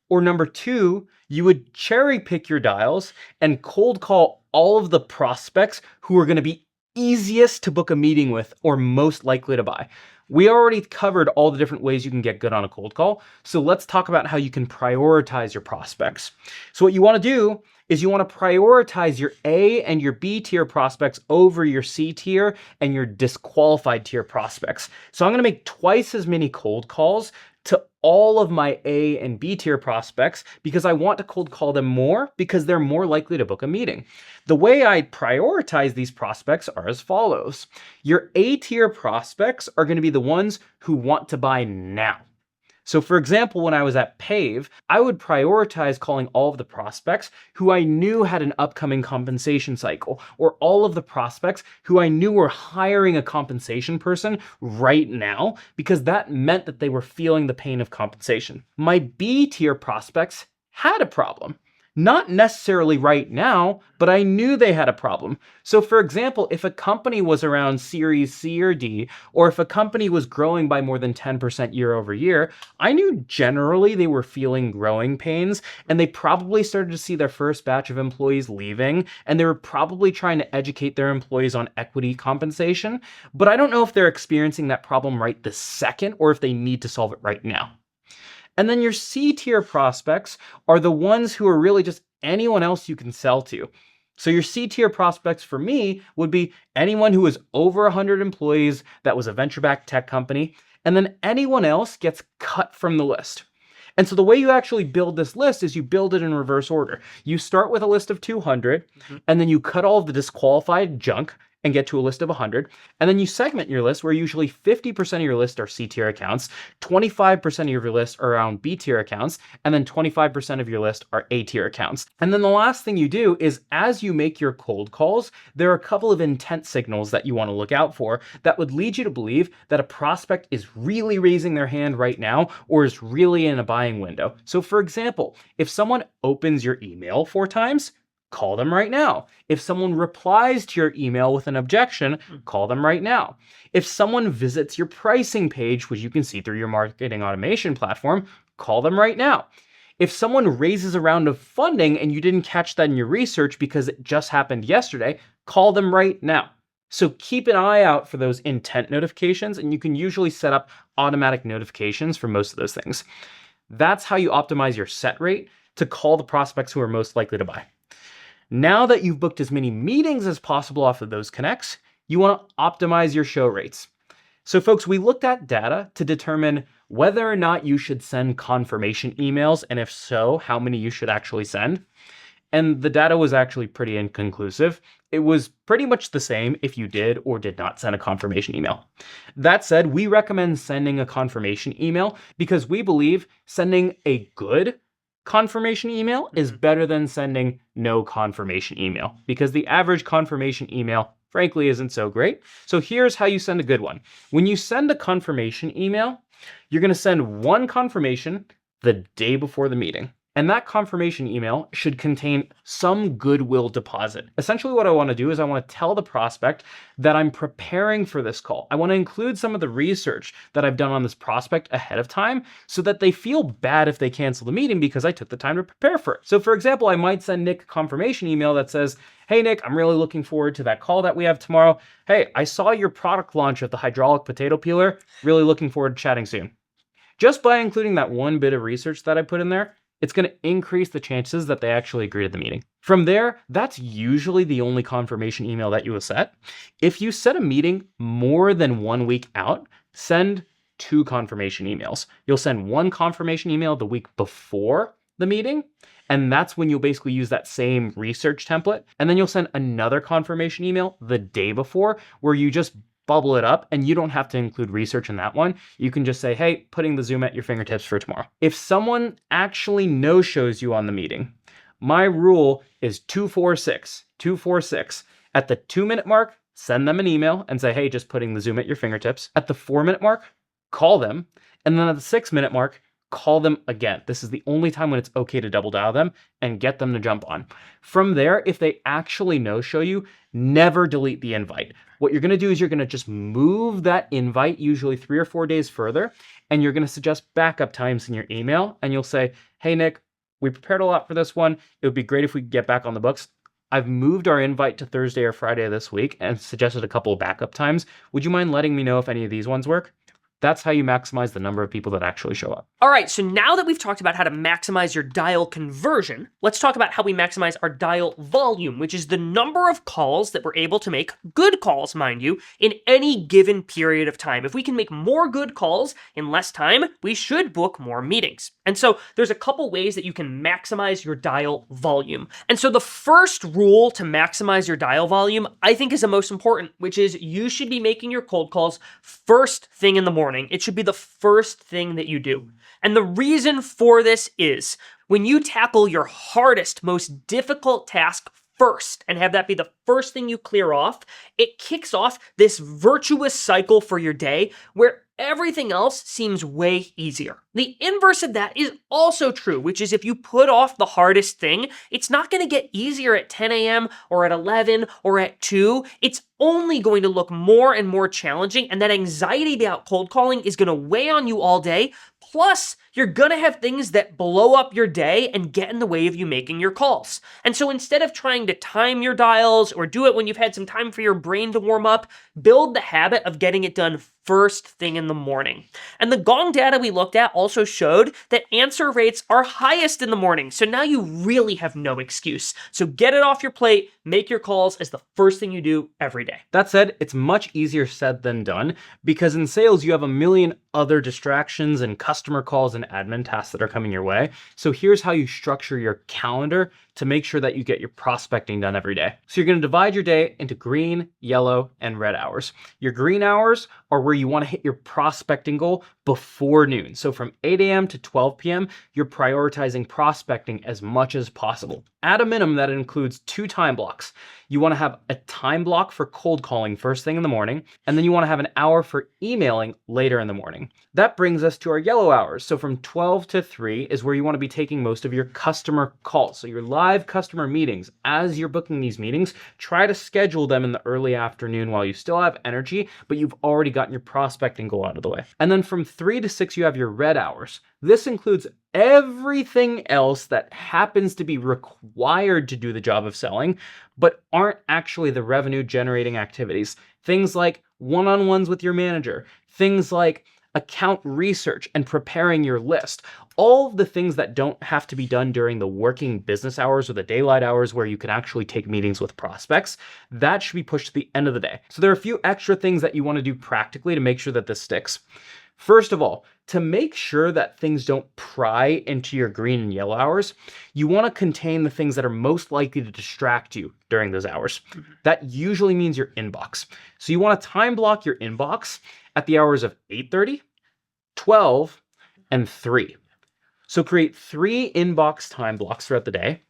or number 2, you would cherry pick your dials and cold call all of the prospects who are going to be easiest to book a meeting with or most likely to buy. We already covered all the different ways you can get good on a cold call, so let's talk about how you can prioritize your prospects. So what you want to do is you want to prioritize your A and your B tier prospects over your C tier and your disqualified tier prospects. So I'm going to make twice as many cold calls to all of my A and B tier prospects because I want to cold call them more because they're more likely to book a meeting. The way I prioritize these prospects are as follows. Your A tier prospects are going to be the ones who want to buy now. So for example, when I was at Pave, I would prioritize calling all of the prospects who I knew had an upcoming compensation cycle, or all of the prospects who I knew were hiring a compensation person right now, because that meant that they were feeling the pain of compensation. My B tier prospects had a problem. Not necessarily right now, but I knew they had a problem. So for example, if a company was around Series C or D, or if a company was growing by more than 10% year over year, I knew generally they were feeling growing pains, and they probably started to see their first batch of employees leaving, and they were probably trying to educate their employees on equity compensation. But I don't know if they're experiencing that problem right this second, or if they need to solve it right now. And then your C tier prospects are the ones who are really just anyone else you can sell to. So your C tier prospects for me would be anyone who is over 100 employees that was a venture-backed tech company, and then anyone else gets cut from the list. And so the way you actually build this list is you build it in reverse order. You start with a list of 200, and then you cut all of the disqualified junk and get to a list of 100. And then you segment your list where usually 50% of your list are C tier accounts, 25% of your list are around B tier accounts, and then 25% of your list are A tier accounts. And then the last thing you do is as you make your cold calls, there are a couple of intent signals that you want to look out for that would lead you to believe that a prospect is really raising their hand right now or is really in a buying window. So for example, if someone opens your email 4 times, call them right now. If someone replies to your email with an objection, call them right now. If someone visits your pricing page, which you can see through your marketing automation platform, call them right now. If someone raises a round of funding and you didn't catch that in your research because it just happened yesterday, call them right now. So keep an eye out for those intent notifications, and you can usually set up automatic notifications for most of those things. That's how you optimize your set rate to call the prospects who are most likely to buy. Now that you've booked as many meetings as possible off of those connects, you want to optimize your show rates. So folks, we looked at data to determine whether or not you should send confirmation emails, and if so, how many you should actually send. And the data was actually pretty inconclusive. It was pretty much the same if you did or did not send a confirmation email. That said, we recommend sending a confirmation email because we believe sending a good confirmation email is better than sending no confirmation email, because the average confirmation email, frankly, isn't so great. So here's how you send a good one. When you send a confirmation email, you're going to send one confirmation the day before the meeting. And that confirmation email should contain some goodwill deposit. Essentially what I want to do is I want to tell the prospect that I'm preparing for this call. I want to include some of the research that I've done on this prospect ahead of time so that they feel bad if they cancel the meeting because I took the time to prepare for it. So for example, I might send Nick a confirmation email that says, "Hey Nick, I'm really looking forward to that call that we have tomorrow. Hey, I saw your product launch of the hydraulic potato peeler. Really looking forward to chatting soon." Just by including that one bit of research that I put in there, it's going to increase the chances that they actually agree to the meeting. From there, that's usually the only confirmation email that you will set. If you set a meeting more than 1 week out, send 2 confirmation emails. You'll send 1 confirmation email the week before the meeting, and that's when you'll basically use that same research template. And then you'll send another confirmation email the day before where you just bubble it up, and you don't have to include research in that one. You can just say, hey, putting the Zoom at your fingertips for tomorrow. If someone actually no-shows you on the meeting, my rule is 246. 246. At the 2-minute mark, send them an email and say, hey, just putting the Zoom at your fingertips. At the 4-minute mark, call them. And then at the 6-minute mark, call them again. This is the only time when it's okay to double dial them and get them to jump on. From there, if they actually no-show you, never delete the invite. What you're going to do is you're going to just move that invite usually 3 or 4 days further, and you're going to suggest backup times in your email, and you'll say, hey, Nick, we prepared a lot for this one. It would be great if we could get back on the books. I've moved our invite to Thursday or Friday this week and suggested a couple of backup times. Would you mind letting me know if any of these ones work? That's how you maximize the number of people that actually show up. All right, so now that we've talked about how to maximize your dial conversion, let's talk about how we maximize our dial volume, which is the number of calls that we're able to make, good calls, mind you, in any given period of time. If we can make more good calls in less time, we should book more meetings. And so there's a couple ways that you can maximize your dial volume. And so the first rule to maximize your dial volume, I think, is the most important, which is you should be making your cold calls first thing in the morning. It should be the first thing that you do. And the reason for this is when you tackle your hardest, most difficult task first and have that be the first thing you clear off, it kicks off this virtuous cycle for your day where everything else seems way easier. The inverse of that is also true, which is if you put off the hardest thing, it's not going to get easier at 10 a.m. or at 11 or at 2. It's only going to look more and more challenging, and that anxiety about cold calling is going to weigh on you all day. Plus, you're going to have things that blow up your day and get in the way of you making your calls. And so instead of trying to time your dials or do it when you've had some time for your brain to warm up, build the habit of getting it done first thing in the morning. And the Gong data we looked at also showed that answer rates are highest in the morning. So now you really have no excuse. So get it off your plate, make your calls as the first thing you do every day. That said, it's much easier said than done because in sales, you have a million other distractions and customer calls and admin tasks that are coming your way. So here's how you structure your calendar to make sure that you get your prospecting done every day. So you're going to divide your day into green, yellow, and red hours. Your green hours are where you want to hit your prospecting goal before noon. So from 8 a.m. to 12 p.m., you're prioritizing prospecting as much as possible. At a minimum, that includes 2 time blocks. You want to have a time block for cold calling first thing in the morning, and then you want to have an hour for emailing later in the morning. That brings us to our yellow hours. So from 12 to 3 is where you want to be taking most of your customer calls. So your live customer meetings. As you're booking these meetings, try to schedule them in the early afternoon while you still have energy, but you've already gotten your prospecting goal out of the way. And then from 3 to 6, you have your red hours. This includes everything else that happens to be required to do the job of selling, but aren't actually the revenue generating activities. Things like one-on-ones with your manager, things like account research and preparing your list, all of the things that don't have to be done during the working business hours or the daylight hours where you can actually take meetings with prospects, that should be pushed to the end of the day. So there are a few extra things that you want to do practically to make sure that this sticks. First of all, to make sure that things don't pry into your green and yellow hours, you want to contain the things that are most likely to distract you during those hours. That usually means your inbox. So you want to time block your inbox at the hours of 8:30, 12, and 3. So create 3 inbox time blocks throughout the day.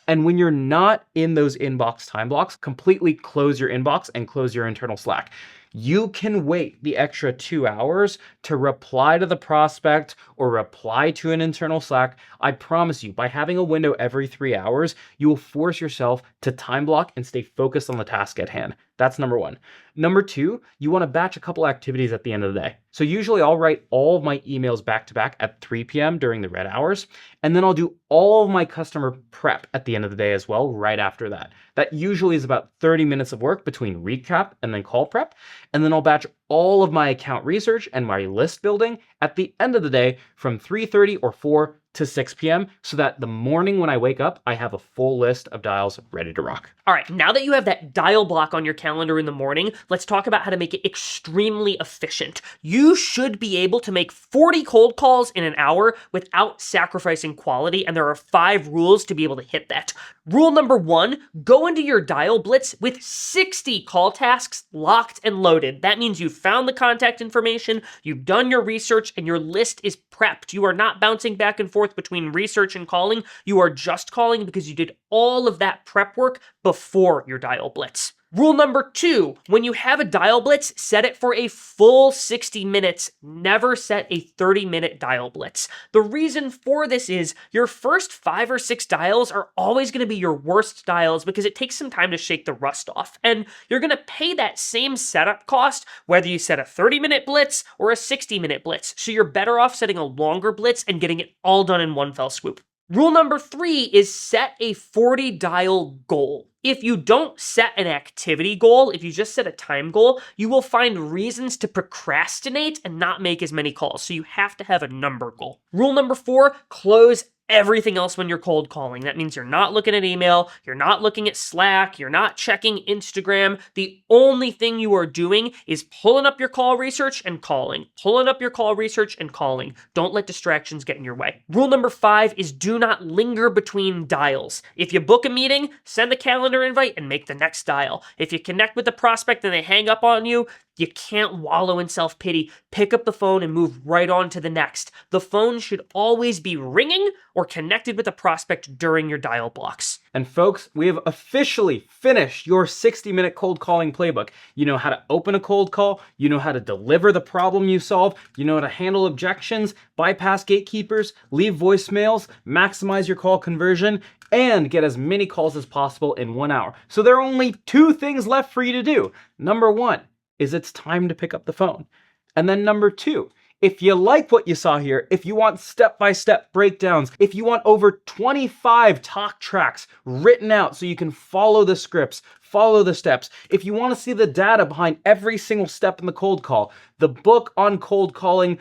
And when you're not in those inbox time blocks, completely close your inbox and close your internal Slack. You can wait the extra 2 hours to reply to the prospect or reply to an internal Slack. I promise you, by having a window every 3 hours, you will force yourself to time block and stay focused on the task at hand. That's number 1. Number 2, you want to batch a couple activities at the end of the day. So usually I'll write all of my emails back to back at 3 p.m. during the red hours, and then I'll do all of my customer prep at the end of the day as well, right after that. That usually is about 30 minutes of work between recap and then call prep, and then I'll batch all of my account research and my list building at the end of the day from 3:30 or 4 to 6 p.m. so that the morning when I wake up, I have a full list of dials ready to rock. All right, now that you have that dial block on your calendar in the morning, let's talk about how to make it extremely efficient. You should be able to make 40 cold calls in an hour without sacrificing quality, and there are 5 rules to be able to hit that. Rule number 1, go into your dial blitz with 60 call tasks locked and loaded. That means you've found the contact information, you've done your research, and your list is prepped. You are not bouncing back and forth between research and calling. You are just calling because you did all of that prep work before your dial blitz. Rule number 2, when you have a dial blitz, set it for a full 60 minutes. Never set a 30-minute dial blitz. The reason for this is your first 5 or 6 dials are always going to be your worst dials because it takes some time to shake the rust off. And you're going to pay that same setup cost whether you set a 30-minute blitz or a 60-minute blitz. So you're better off setting a longer blitz and getting it all done in one fell swoop. Rule number 3 is set a 40 dial goal. If you don't set an activity goal, if you just set a time goal, you will find reasons to procrastinate and not make as many calls. So you have to have a number goal. Rule number 4, close everything else when you're cold calling. That means you're not looking at email, you're not looking at Slack, you're not checking Instagram. The only thing you are doing is pulling up your call research and calling. Pulling up your call research and calling. Don't let distractions get in your way. Rule number 5 is do not linger between dials. If you book a meeting, send the calendar invite and make the next dial. If you connect with the prospect and they hang up on you, you can't wallow in self-pity. Pick up the phone and move right on to the next. The phone should always be ringing or connected with a prospect during your dial blocks. And folks, we have officially finished your 60-minute cold calling playbook. You know how to open a cold call, you know how to deliver the problem you solve, you know how to handle objections, bypass gatekeepers, leave voicemails, maximize your call conversion, and get as many calls as possible in 1 hour. So there are only 2 things left for you to do. Number 1 is it's time to pick up the phone. And then number 2, if you like what you saw here, if you want step-by-step breakdowns, if you want over 25 talk tracks written out so you can follow the scripts, follow the steps, if you want to see the data behind every single step in the cold call, the book on cold calling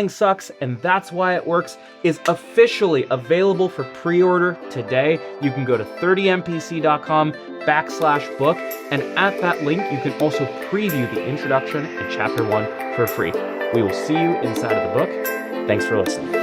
Sucks and That's Why It Works, is officially available for pre-order today. You can go to 30mpc.com/book, and at that link, you can also preview the introduction and chapter 1 for free. We will see you inside of the book. Thanks for listening.